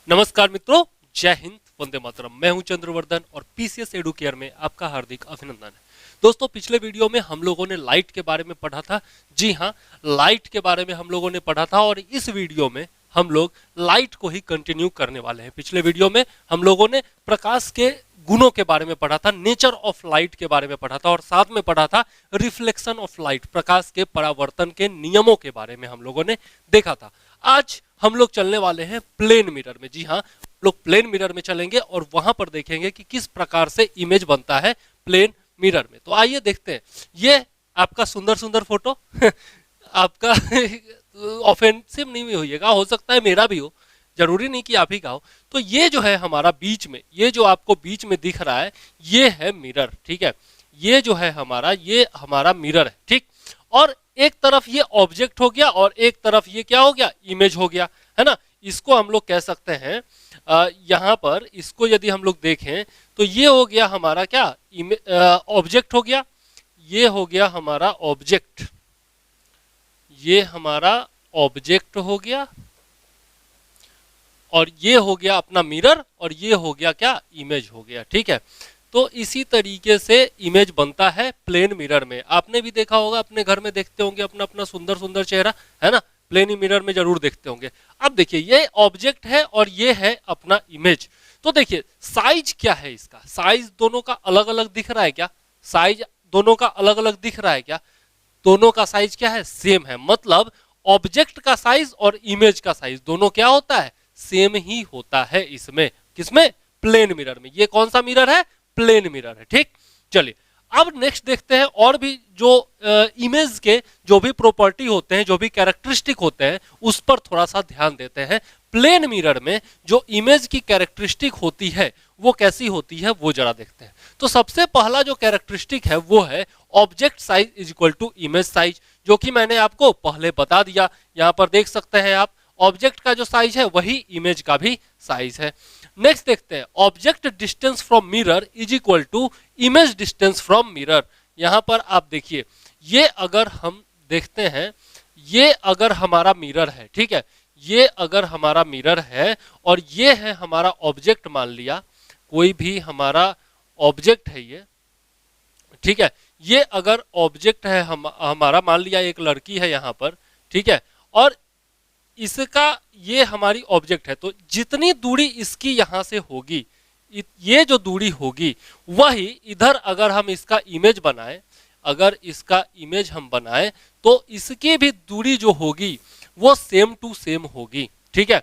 नमस्कार मित्रों, जय हिंद, वंदे मातरम। मैं हूं चंद्रवर्धन और पीसीएस एडुकेयर में आपका हार्दिक अभिनंदन है। दोस्तों, पिछले वीडियो में हम लोगों ने लाइट के बारे में पढ़ा था। जी हां, लाइट के बारे में हम लोगों ने पढ़ा था और इस वीडियो में हम लोग लाइट को ही कंटिन्यू करने वाले हैं। पिछले वीडियो में हम लोगों ने प्रकाश के गुणों के बारे में पढ़ा था, नेचर ऑफ लाइट के बारे में पढ़ा था और साथ में पढ़ा था रिफ्लेक्शन ऑफ लाइट, प्रकाश के परावर्तन के नियमों के बारे में हम लोगों ने देखा था। आज हम लोग चलने वाले हैं प्लेन मिरर में। जी हाँ, लोग प्लेन मिरर में चलेंगे और वहां पर देखेंगे कि किस प्रकार से इमेज बनता है प्लेन मिरर में। तो आइए देखते हैं। ये आपका सुंदर सुंदर फोटो आपका ऑफेंसिव नहीं होइएगा, हो सकता है मेरा भी हो, जरूरी नहीं कि आप ही का हो। तो ये जो है हमारा बीच में, ये जो आपको बीच में दिख रहा है, ये है मिरर। ठीक है, ये जो है ये हमारा मिरर है। ठीक, और एक तरफ ये ऑब्जेक्ट हो गया और एक तरफ ये क्या हो गया, इमेज हो गया, है ना। इसको हम लोग कह सकते हैं, यहाँ पर इसको यदि हम लोग देखें तो ये हो गया हमारा क्या, ऑब्जेक्ट हो गया। ये हो गया हमारा ऑब्जेक्ट, ये हमारा ऑब्जेक्ट हो गया और ये हो गया अपना मिरर और ये हो गया क्या, इमेज हो गया। ठीक है, तो इसी तरीके से इमेज बनता है प्लेन मिरर में। आपने भी देखा होगा, अपने घर में देखते होंगे अपना अपना सुंदर सुंदर चेहरा, है ना, प्लेन मिरर में जरूर देखते होंगे। अब देखिए, ये ऑब्जेक्ट है और ये है अपना इमेज। तो देखिए साइज क्या है इसका, साइज दोनों का अलग अलग दिख रहा है क्या, साइज दोनों का अलग अलग दिख रहा है क्या, दोनों का साइज क्या है, सेम है। मतलब ऑब्जेक्ट का साइज और इमेज का साइज दोनों क्या होता है, सेम ही होता है इसमें। किसमें, प्लेन मिरर में। ये कौन सा मिरर है, प्लेन मिरर है। ठीक, चलिए अब नेक्स्ट देखते हैं। और भी जो इमेज के जो भी प्रॉपर्टी होते हैं, जो भी कैरेक्टरिस्टिक होते हैं, उस पर थोड़ा सा ध्यान देते हैं। प्लेन मिरर में जो इमेज की कैरेक्टरिस्टिक होती है वो कैसी होती है, वो जरा देखते हैं। तो सबसे पहला जो कैरेक्टरिस्टिक है वो है object size is equal to image size, जो कि मैंने आपको पहले बता दिया। यहां पर देख सकते हैं आप, ऑब्जेक्ट का जो साइज है वही इमेज का भी साइज है। नेक्स्ट देखते हैं, object distance from mirror is equal to image distance from mirror. यहां पर आप देखिए, ये अगर हम देखते हैं, ये अगर हमारा मिरर है, ठीक है, ये अगर हमारा मिरर है और ये है हमारा ऑब्जेक्ट, मान लिया कोई भी हमारा ऑब्जेक्ट है ये, ठीक है, ये अगर ऑब्जेक्ट है हमारा, मान लिया एक लड़की है यहां पर, ठीक है, और इसका ये हमारी ऑब्जेक्ट है, तो जितनी दूरी इसकी यहां से होगी, ये जो दूरी होगी वही इधर अगर हम इसका इमेज बनाएं, अगर इसका इमेज हम बनाएं तो इसकी भी दूरी जो होगी वो सेम टू सेम होगी। ठीक है,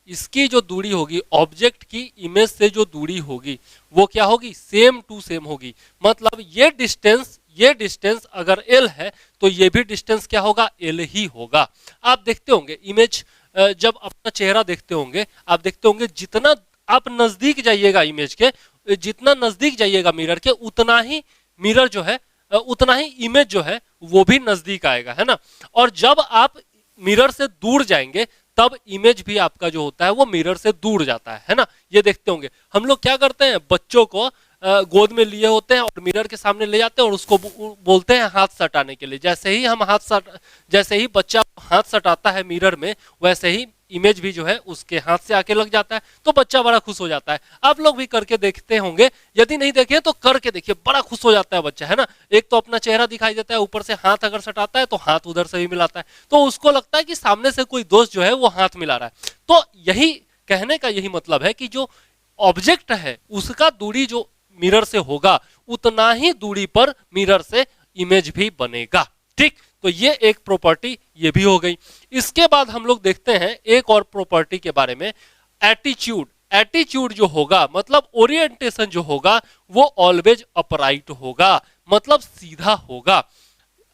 इसकी जो दूरी होगी, ऑब्जेक्ट की इमेज से जो दूरी होगी वो क्या होगी, सेम टू सेम होगी। मतलब ये डिस्टेंस अगर L है तो ये भी डिस्टेंस क्या होगा, L ही होगा। आप देखते होंगे इमेज, जब अपना चेहरा देखते होंगे, आप देखते होंगे जितना आप नजदीक जाइएगा इमेज के, जितना नजदीक जाइएगा मिरर के, उतना ही मिरर जो है, उतना ही इमेज जो है वो भी नजदीक आएगा, है ना। और जब आप मिरर से दूर जाएंगे तब इमेज भी आपका जो होता है वो मिरर से दूर जाता है ना। ये देखते होंगे हम लोग क्या करते हैं, बच्चों को गोद में लिए होते हैं और मिरर के सामने ले जाते हैं और उसको बोलते हैं हाथ सटाने के लिए। जैसे ही बच्चा हाथ सटाता है मिरर में, वैसे ही इमेज भी जो है उसके हाथ से आके लग जाता है, तो बच्चा बड़ा खुश हो जाता है। आप लोग भी करके देखते होंगे, यदि नहीं देखे तो करके देखिए, बड़ा खुश हो जाता है बच्चा, है ना। एक तो अपना चेहरा दिखाई देता है, ऊपर से हाथ अगर सटाता है तो हाथ उधर से भी मिलाता है, तो उसको लगता है कि सामने से कोई दोस्त जो है वो हाथ मिला रहा है। तो यही कहने का यही मतलब है कि जो ऑब्जेक्ट है उसका दूरी जो मिरर से होगा, उतना ही दूरी पर मिरर से इमेज भी बनेगा। ठीक, तो ये एक प्रॉपर्टी ये भी हो गई। इसके बाद हम लोग देखते हैं एक और प्रॉपर्टी के बारे में, एटीट्यूड। एटीट्यूड जो होगा, मतलब ओरिएंटेशन जो होगा, वो ऑलवेज अपराइट होगा, मतलब सीधा होगा।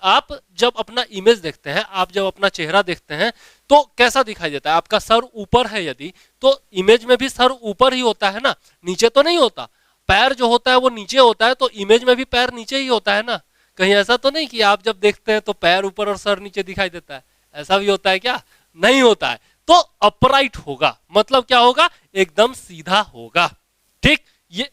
आप जब अपना इमेज देखते हैं, आप जब अपना चेहरा देखते हैं तो कैसा दिखाई देता है, आपका सर ऊपर है यदि, तो इमेज में भी सर ऊपर ही होता है ना, नीचे तो नहीं होता। पैर जो होता है वो नीचे होता है, तो इमेज में भी पैर नीचे ही होता है ना। कहीं ऐसा तो नहीं कि आप जब देखते हैं तो पैर ऊपर और सर नीचे दिखाई देता है, ऐसा भी होता है क्या, नहीं होता है। तो अपराइट होगा, मतलब क्या होगा, एकदम सीधा होगा। ठीक, ये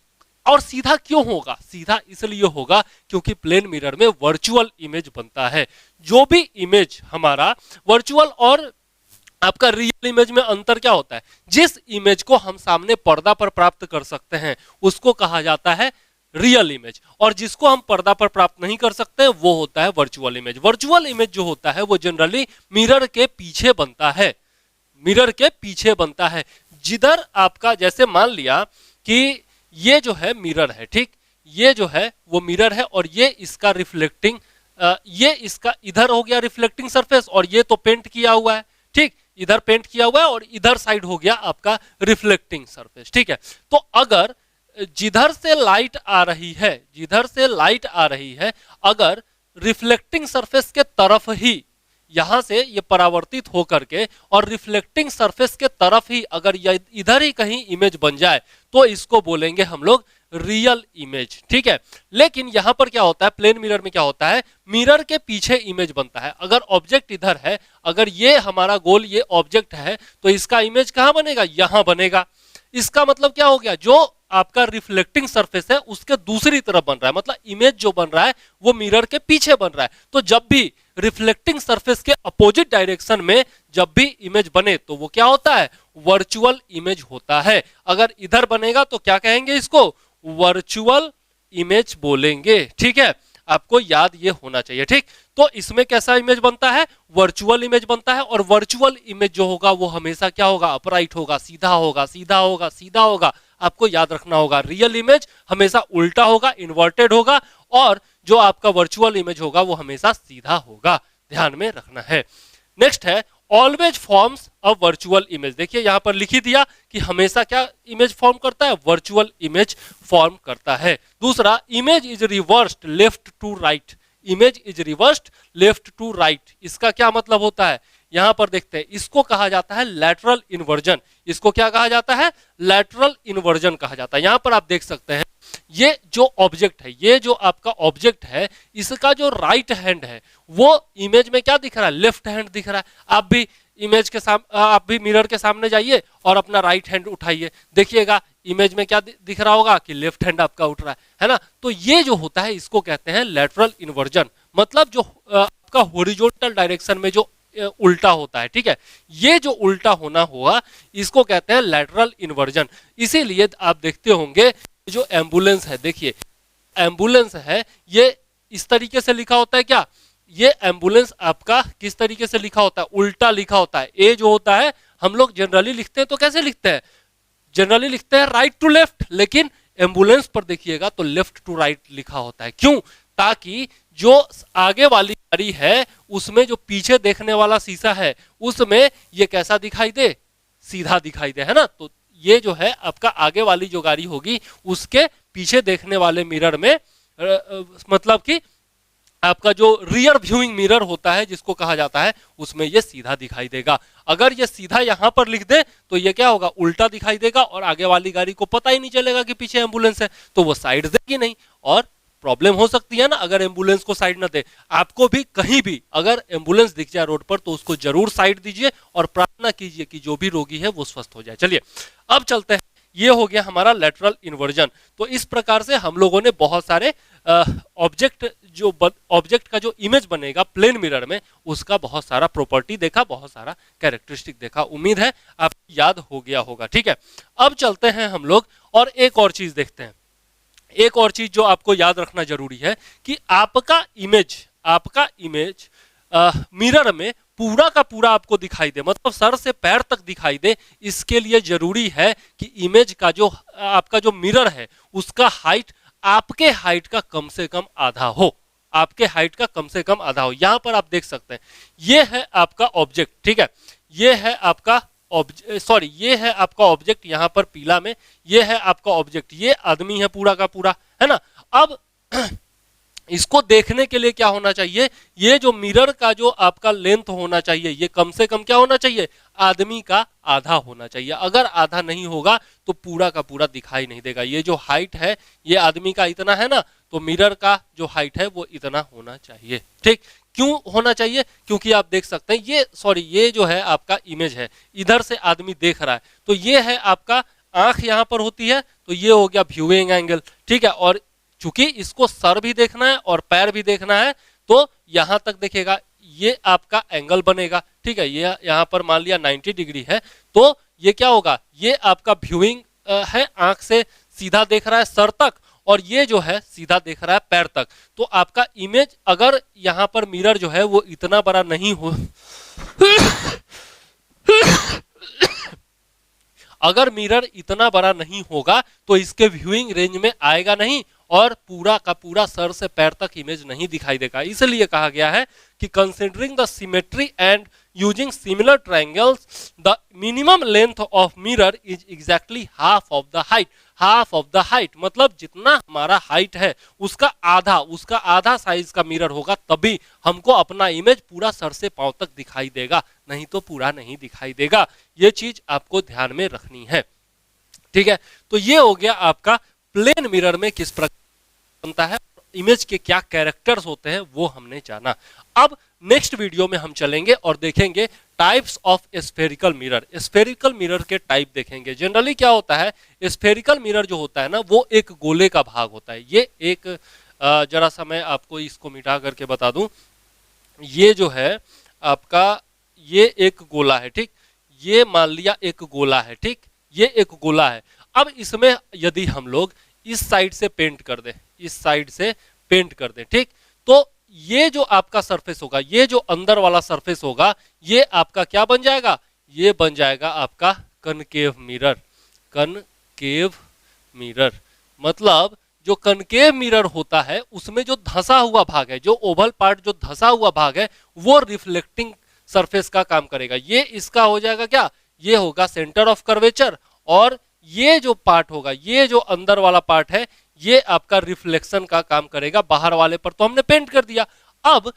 और सीधा क्यों होगा, सीधा इसलिए होगा क्योंकि प्लेन मिरर में वर्चुअल इमेज बनता है। जो भी इमेज हमारा वर्चुअल और आपका रियल इमेज में अंतर क्या होता है, जिस इमेज को हम सामने पर्दा पर प्राप्त कर सकते हैं उसको कहा जाता है रियल इमेज, और जिसको हम पर्दा पर प्राप्त नहीं कर सकते वो होता है वर्चुअल इमेज। वर्चुअल इमेज जो होता है वो जनरली मिरर के पीछे बनता है, मिरर के पीछे बनता है। जिधर आपका, जैसे मान लिया कि ये जो है मिरर है, ठीक, ये जो है वो मिरर है और ये इसका रिफ्लेक्टिंग, ये इसका इधर हो गया रिफ्लेक्टिंग सरफेस और ये तो पेंट किया हुआ है, ठीक, इधर पेंट किया हुआ है और इधर साइड हो गया आपका रिफ्लेक्टिंग सरफेस, ठीक है। तो अगर जिधर से लाइट आ रही है, जिधर से लाइट आ रही है, अगर रिफ्लेक्टिंग सरफेस के तरफ ही यहां से ये परावर्तित होकर के और रिफ्लेक्टिंग सरफेस के तरफ ही अगर इधर ही कहीं इमेज बन जाए तो इसको बोलेंगे हम लोग रियल इमेज, ठीक है। लेकिन यहां पर क्या होता है, प्लेन मिरर में क्या होता है, मिरर के पीछे इमेज बनता है। अगर ऑब्जेक्ट इधर है, अगर ये हमारा गोल ये ऑब्जेक्ट है तो इसका इमेज कहां बनेगा, यहां बनेगा। इसका मतलब क्या हो गया, जो आपका रिफ्लेक्टिंग सरफेस है उसके दूसरी तरफ बन रहा है, मतलब इमेज जो बन रहा है वो मिरर के पीछे बन रहा है। तो जब भी रिफ्लेक्टिंग सरफेस के अपोजिट डायरेक्शन में जब भी इमेज बने तो वो क्या होता है, वर्चुअल इमेज होता है। अगर इधर बनेगा तो क्या कहेंगे, इसको वर्चुअल इमेज बोलेंगे, ठीक है। आपको याद ये होना चाहिए, ठीक। तो इसमें कैसा इमेज बनता है, वर्चुअल इमेज बनता है, और वर्चुअल इमेज जो होगा वो हमेशा क्या होगा, अपराइट होगा, सीधा होगा, सीधा होगा, सीधा होगा। आपको याद रखना होगा, रियल इमेज हमेशा उल्टा होगा, इन्वर्टेड होगा, और जो आपका वर्चुअल इमेज होगा वो हमेशा सीधा होगा, ध्यान में रखना है। नेक्स्ट है always forms a virtual image. देखिए यहां पर लिख ही दिया कि हमेशा क्या इमेज फॉर्म करता है, वर्चुअल इमेज फॉर्म करता है। दूसरा, image is reversed left to right, image is reversed left to right, इसका क्या मतलब होता है, यहां पर देखते हैं, इसको कहा जाता है लैटरल इन्वर्जन। इसको क्या कहा जाता है, लैटरल इन्वर्जन कहा जाता है। यहां पर आप देख सकते हैं ये जो ऑब्जेक्ट है, ये जो आपका ऑब्जेक्ट है, इसका जो राइट हैंड है वो इमेज में क्या दिख रहा है, लेफ्ट हैंड दिख रहा है। आप भी इमेज के सामने, आप भी मिरर के सामने जाइए और अपना राइट हैंड उठाइए, देखिएगा इमेज में क्या दिख रहा होगा कि लेफ्ट हैंड आपका उठ रहा है ना। तो ये जो होता है इसको कहते हैं लैटरल इन्वर्जन, मतलब जो आपका हॉरिजॉन्टल डायरेक्शन में जो उल्टा होता है, ठीक है। ये जो उल्टा होना होगा इसको कहते हैं लैटरल इन्वर्जन। इसीलिए आप देखते होंगे जो एम्बुलेंस है, देखिए एम्बुलेंस है, ये इस तरीके से लिखा होता है क्या, ये एम्बुलेंस आपका किस तरीके से लिखा होता है, उल्टा लिखा होता है। ए जो होता है हम लोग जनरली लिखते हैं तो कैसे लिखते हैं, जनरली लिखते हैं राइट टू लेफ्ट, लेकिन एम्बुलेंस पर देखिएगा तो लेफ्ट टू राइट लिखा होता है। क्यों, ताकि जो आगे वाली गाड़ी है उसमें जो पीछे देखने वाला शीशा है उसमें ये कैसा दिखाई दे, सीधा दिखाई दे, है ना। तो ये जो है आपका आगे वाली जो गाड़ी होगी उसके पीछे देखने वाले मिरर में मतलब कि आपका जो रियर व्यूइंग मिरर होता है जिसको कहा जाता है उसमें ये सीधा दिखाई देगा। अगर ये सीधा यहां पर लिख दे तो ये क्या होगा, उल्टा दिखाई देगा और आगे वाली गाड़ी को पता ही नहीं चलेगा कि पीछे एम्बुलेंस है, तो वो साइड देगी नहीं और प्रॉब्लम हो सकती है ना अगर एम्बुलेंस को साइड ना दे। आपको भी कहीं भी अगर एम्बुलेंस दिख जाए रोड पर तो उसको जरूर साइड दीजिए और प्रार्थना कीजिए कि जो भी रोगी है वो स्वस्थ हो जाए। चलिए अब चलते हैं, ये हो गया हमारा लैटरल इन्वर्जन। तो इस प्रकार से हम लोगों ने बहुत सारे ऑब्जेक्ट का जो इमेज बनेगा प्लेन मिरर में उसका बहुत सारा प्रॉपर्टी देखा, बहुत सारा कैरेक्टरिस्टिक देखा। उम्मीद है आपको याद हो गया होगा, ठीक है। अब चलते हैं हम लोग और एक और चीज देखते हैं। एक और चीज जो आपको याद रखना जरूरी है कि आपका इमेज मिरर में पूरा का पूरा आपको दिखाई दे, मतलब सर से पैर तक दिखाई दे। इसके लिए जरूरी है कि इमेज का जो आपका जो मिरर है उसका हाइट आपके हाइट का कम से कम आधा हो, आपके हाइट का कम से कम आधा हो। यहां पर आप देख सकते हैं ये है आपका ऑब्जेक्ट, ठीक है, ये है आपका ये है आपका ऑब्जेक्ट यहां पर पीला में, ये है आपका ऑब्जेक्ट, ये आदमी है पूरा का पूरा, है ना। अब इसको देखने के लिए क्या होना चाहिए, ये जो मिरर का जो आपका लेंथ होना चाहिए ये कम से कम क्या होना चाहिए, आदमी का आधा होना चाहिए। अगर आधा नहीं होगा तो पूरा का पूरा दिखाई नहीं देगा। ये जो हाइट है ये आदमी का इतना है ना, तो मिरर का जो हाइट है वो इतना होना चाहिए, ठीक। क्यों होना चाहिए, क्योंकि आप देख सकते हैं ये जो है आपका इमेज है, इधर से आदमी देख रहा है, तो ये है आपका आंख यहां पर होती है, तो ये हो गया व्यूइंग एंगल, ठीक है। और चूंकि इसको सर भी देखना है और पैर भी देखना है तो यहां तक देखेगा, ये आपका एंगल बनेगा, ठीक है। ये यहाँ पर मान लिया 90 डिग्री है, तो ये क्या होगा, ये आपका व्यूइंग है, आंख से सीधा देख रहा है सर तक, और ये जो है सीधा देख रहा है पैर तक। तो आपका इमेज अगर यहाँ पर मिरर जो है वो इतना बड़ा नहीं हो अगर मिरर इतना बड़ा नहीं होगा तो इसके व्यूइंग रेंज में आएगा नहीं, और पूरा का पूरा सर से पैर तक इमेज नहीं दिखाई देगा। इसलिए कहा गया है कि considering the symmetry and using similar triangles the minimum length of mirror is exactly half of the height. Half of the height मतलब जितना हमारा हाइट है उसका आधा साइज का मिरर होगा, तभी हमको अपना इमेज पूरा सर से पांव तक दिखाई देगा, नहीं तो पूरा नहीं दिखाई देगा। ये चीज आपको ध्यान में रखनी है, ठीक है। तो ये हो गया आपका प्लेन मिरर में किस प्रकार बनता है, इमेज के क्या कैरेक्टर्स होते हैं वो हमने जाना। अब नेक्स्ट वीडियो में हम चलेंगे और देखेंगे types of spherical mirror. Spherical mirror के टाइप देखेंगे। जनरली क्या होता है, स्फेरिकल मिरर जो होता है ना वो एक गोले का भाग होता है। ये एक जरा सा मैं आपको इसको मिटा करके बता दूं, ये जो है आपका ये एक गोला है, ठीक। ये मान लिया एक गोला है, ठीक, ये एक गोला है। अब इसमें यदि हम लोग इस साइड से पेंट कर दें, इस साइड से पेंट कर दें, ठीक, तो ये जो आपका सरफेस होगा, ये जो अंदर वाला सरफेस होगा, ये आपका क्या बन जाएगा, ये बन जाएगा आपका कनकेव मिरर। कनकेव मिरर मतलब जो कनकेव मिरर होता है उसमें जो धंसा हुआ भाग है, जो ओवल पार्ट जो धंसा हुआ भाग है, वो रिफ्लेक्टिंग सरफेस का काम करेगा। ये इसका हो जाएगा क्या, ये होगा सेंटर ऑफ कर्वेचर, और ये जो पार्ट होगा, ये जो अंदर वाला पार्ट है, ये आपका रिफ्लेक्शन का काम करेगा। बाहर वाले पर तो हमने पेंट कर दिया। अब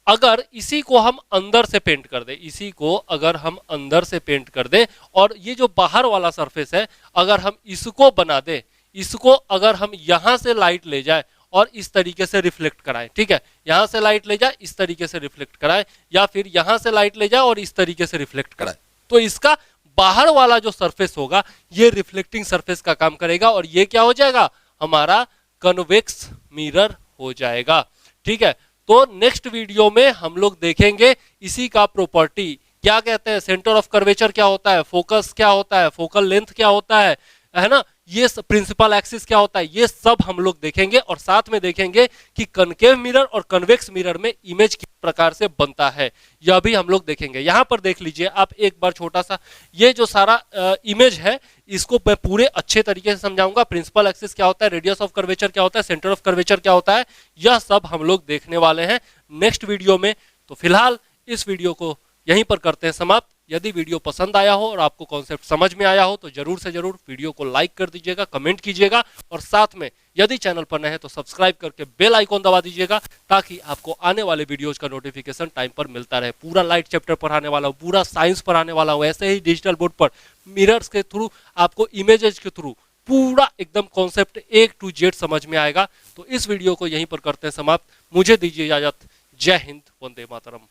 अगर इसी को हम अंदर से पेंट कर दें, इसी को अगर हम अंदर से पेंट कर दें, और ये जो बाहर वाला सरफेस है अगर हम इसको बना दें, इसको अगर हम यहां से लाइट ले जाए और इस तरीके से रिफ्लेक्ट कराएं, ठीक है, यहां से लाइट ले जाए इस तरीके से रिफ्लेक्ट कराएं, या फिर यहां से लाइट ले जाए और इस तरीके से रिफ्लेक्ट कराएं, तो इसका बाहर वाला जो सरफेस होगा ये रिफ्लेक्टिंग सरफेस का काम करेगा, और ये क्या हो जाएगा, हमारा कन्वेक्स मिरर हो जाएगा, ठीक है। तो नेक्स्ट वीडियो में हम लोग देखेंगे इसी का प्रॉपर्टी, क्या कहते हैं, सेंटर ऑफ कर्वेचर क्या होता है, फोकस क्या होता है, फोकल लेंथ क्या होता है ना, ये प्रिंसिपल एक्सिस क्या होता है, ये सब हम लोग देखेंगे। और साथ में देखेंगे कि कनकेव मिरर और कन्वेक्स मिरर में इमेज किस प्रकार से बनता है, यह भी हम लोग देखेंगे। यहां पर देख लीजिए आप एक बार छोटा सा, ये जो सारा इमेज है इसको मैं पूरे अच्छे तरीके से समझाऊंगा। प्रिंसिपल एक्सिस क्या होता है, रेडियस ऑफ कर्वेचर क्या होता है, सेंटर ऑफ कर्वेचर क्या होता है, यह सब हम लोग देखने वाले हैं नेक्स्ट वीडियो में। तो फिलहाल इस वीडियो को यहीं पर करते हैं समाप्त। यदि वीडियो पसंद आया हो और आपको कॉन्सेप्ट समझ में आया हो तो जरूर से जरूर वीडियो को लाइक कर दीजिएगा, कमेंट कीजिएगा, और साथ में यदि चैनल पर नए हैं तो सब्सक्राइब करके बेल आइकॉन दबा दीजिएगा, ताकि आपको आने वाले वीडियोज का नोटिफिकेशन टाइम पर मिलता रहे। पूरा लाइट चैप्टर पढ़ाने वाला हूँ, पूरा साइंस पढ़ाने वाला हूँ, ऐसे ही डिजिटल बोर्ड पर मिरर्स के थ्रू आपको इमेजेस के थ्रू पूरा एकदम कॉन्सेप्ट A to Z समझ में आएगा। तो इस वीडियो को यहीं पर करते हैं समाप्त। मुझे दीजिए इजाजत। जय हिंद, वंदे मातरम।